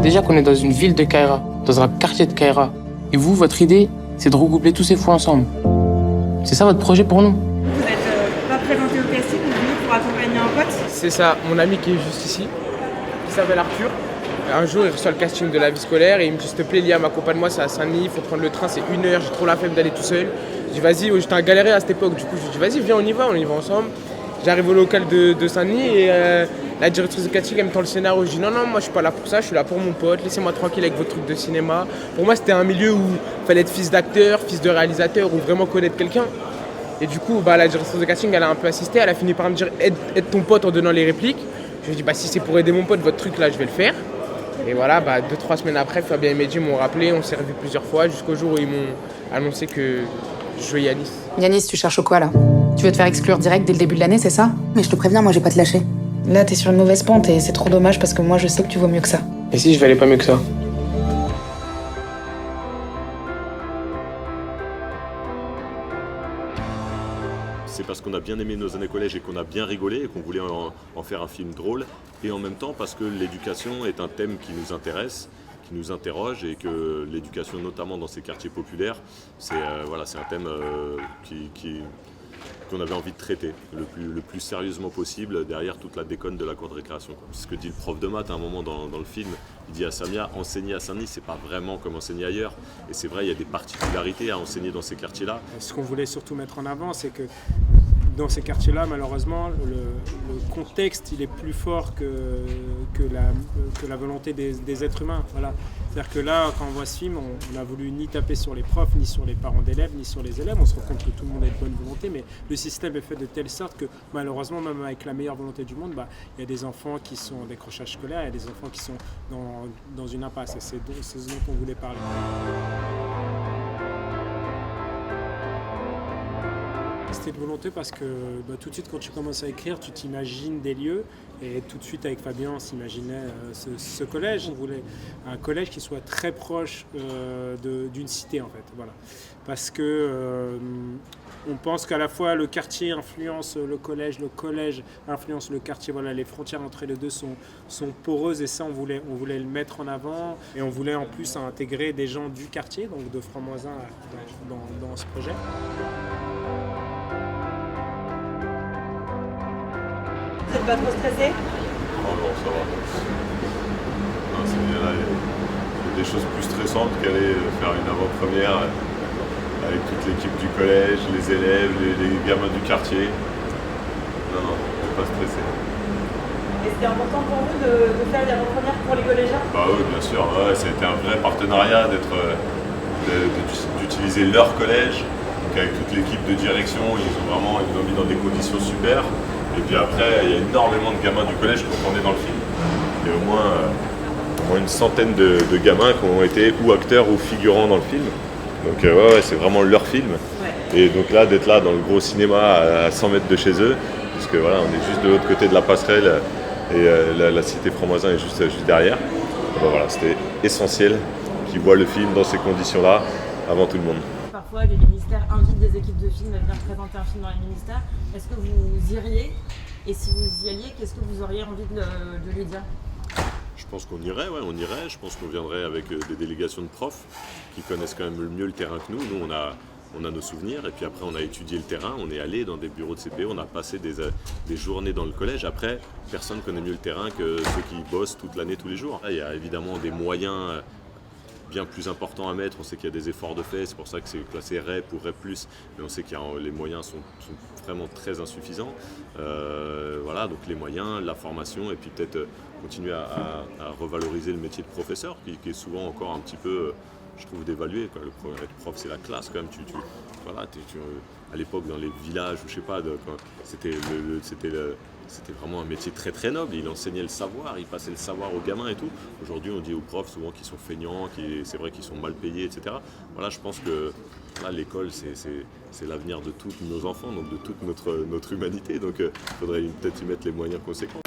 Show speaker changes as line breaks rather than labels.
Déjà qu'on est dans une ville de Kaira, dans un quartier de Kaira. Et vous, votre idée, c'est de regrouper tous ces fous ensemble. C'est ça votre projet pour nous?
Vous n'êtes pas présenté au casting, vous venez pour accompagner un pote?
C'est ça, mon ami qui est juste ici, qui s'appelle Arthur. Un jour, il reçoit le casting de la vie scolaire et il me dit s'il te plaît, Liam, accompagne-moi, c'est à Saint-Denis, il faut prendre le train, c'est 1 heure, j'ai trop la flemme d'aller tout seul. Je dis vas-y, j'étais un galéré à cette époque, du coup je dis vas-y, viens, on y va ensemble. J'arrive au local de Saint-Denis et la directrice de casting elle me tend le scénario. Je dis non, moi je suis pas là pour ça, je suis là pour mon pote, laissez-moi tranquille avec votre truc de cinéma. Pour moi, c'était un milieu où il fallait être fils d'acteur, fils de réalisateur ou vraiment connaître quelqu'un. Et du coup, la directrice de casting, elle a un peu assisté, elle a fini par me dire aide ton pote en donnant les répliques. Je lui ai dit si c'est pour aider mon pote, votre truc là, je vais le faire. Et voilà, 2-3 semaines après, Fabien et Mehdi m'ont rappelé, on s'est revus plusieurs fois jusqu'au jour où ils m'ont annoncé que je jouais Yanis.
Yanis, tu cherches quoi là? Tu veux te faire exclure direct dès le début de l'année, c'est ça?
Mais je te préviens, moi, j'ai pas te lâcher.
Là, t'es sur une mauvaise pente et c'est trop dommage parce que moi, je sais que tu vaux mieux que ça.
Et si je valais pas mieux que ça?
C'est parce qu'on a bien aimé nos années collège et qu'on a bien rigolé et qu'on voulait en faire un film drôle. Et en même temps parce que l'éducation est un thème qui nous intéresse, qui nous interroge et que l'éducation, notamment dans ces quartiers populaires, c'est un thème qu'on avait envie de traiter le plus sérieusement possible derrière toute la déconne de la cour de récréation. C'est ce que dit le prof de maths à un moment dans le film. Il dit à Samia, enseigner à Saint-Denis, c'est pas vraiment comme enseigner ailleurs. Et c'est vrai, il y a des particularités à enseigner dans ces quartiers-là.
Ce qu'on voulait surtout mettre en avant, c'est que dans ces quartiers-là, malheureusement, le contexte il est plus fort que la volonté des êtres humains. Voilà. C'est-à-dire que là, quand on voit ce film, on a voulu ni taper sur les profs, ni sur les parents d'élèves, ni sur les élèves. On se rend compte que tout le monde a de bonne volonté, mais le système est fait de telle sorte que malheureusement, même avec la meilleure volonté du monde, il y a des enfants qui sont en décrochage scolaire, il y a des enfants qui sont dans une impasse. Et c'est ce dont on voulait parler. C'était une volonté parce que tout de suite quand tu commences à écrire, tu t'imagines des lieux et tout de suite avec Fabien on s'imaginait ce collège. On voulait un collège qui soit très proche d'une cité en fait, voilà. Parce que on pense qu'à la fois le quartier influence le collège influence le quartier, voilà, les frontières entre les deux sont poreuses et ça on voulait le mettre en avant et on voulait en plus intégrer des gens du quartier, donc de Franc-Moisin dans ce projet.
Vous n'êtes pas trop stressé?
Oh non, ça va. Non, il y a des choses plus stressantes qu'aller faire une avant-première avec toute l'équipe du collège, les élèves, les gamins du quartier. Non, on n'est pas stressé.
Et c'était important pour vous de faire une avant-première pour les collégiens?
Oui, bien sûr. Ouais, ça a été un vrai partenariat d'utiliser leur collège. Donc avec toute l'équipe de direction, ils nous ont mis dans des conditions super. Et puis après, il y a énormément de gamins du collège qui ont tourné dans le film. Il y a au moins une centaine de gamins qui ont été ou acteurs ou figurants dans le film. Donc c'est vraiment leur film. Ouais. Et donc là, d'être là dans le gros cinéma à 100 mètres de chez eux, parce que voilà, on est juste de l'autre côté de la passerelle et la cité Franc-Moisin est juste derrière. Voilà, c'était essentiel qu'ils voient le film dans ces conditions-là avant tout le monde.
Parfois, les ministères invitent des équipes de films à venir présenter un film dans les ministères. Est-ce que vous iriez? Et si vous y alliez, qu'est-ce que vous auriez envie de lui dire?
Je pense qu'on irait, on irait. Je pense qu'on viendrait avec des délégations de profs qui connaissent quand même mieux le terrain que nous. Nous, on a nos souvenirs et puis après, on a étudié le terrain. On est allé dans des bureaux de CPE, on a passé des journées dans le collège. Après, personne ne connaît mieux le terrain que ceux qui bossent toute l'année, tous les jours. Là, il y a évidemment des moyens bien plus important à mettre, on sait qu'il y a des efforts de fait, c'est pour ça que c'est classé REP ou REP+, mais on sait que les moyens sont vraiment très insuffisants. Voilà, donc les moyens, la formation, et puis peut-être continuer à revaloriser le métier de professeur, qui est souvent encore un petit peu, je trouve, dévalué. Être prof, c'est la classe quand même. À l'époque, dans les villages, je sais pas, c'était vraiment un métier très très noble, il enseignait le savoir, il passait le savoir aux gamins et tout. Aujourd'hui, on dit aux profs souvent qu'ils sont feignants, c'est vrai qu'ils sont mal payés, etc. Voilà, je pense que là, l'école, c'est l'avenir de tous nos enfants, donc de toute notre humanité. Donc il faudrait peut-être y mettre les moyens conséquents.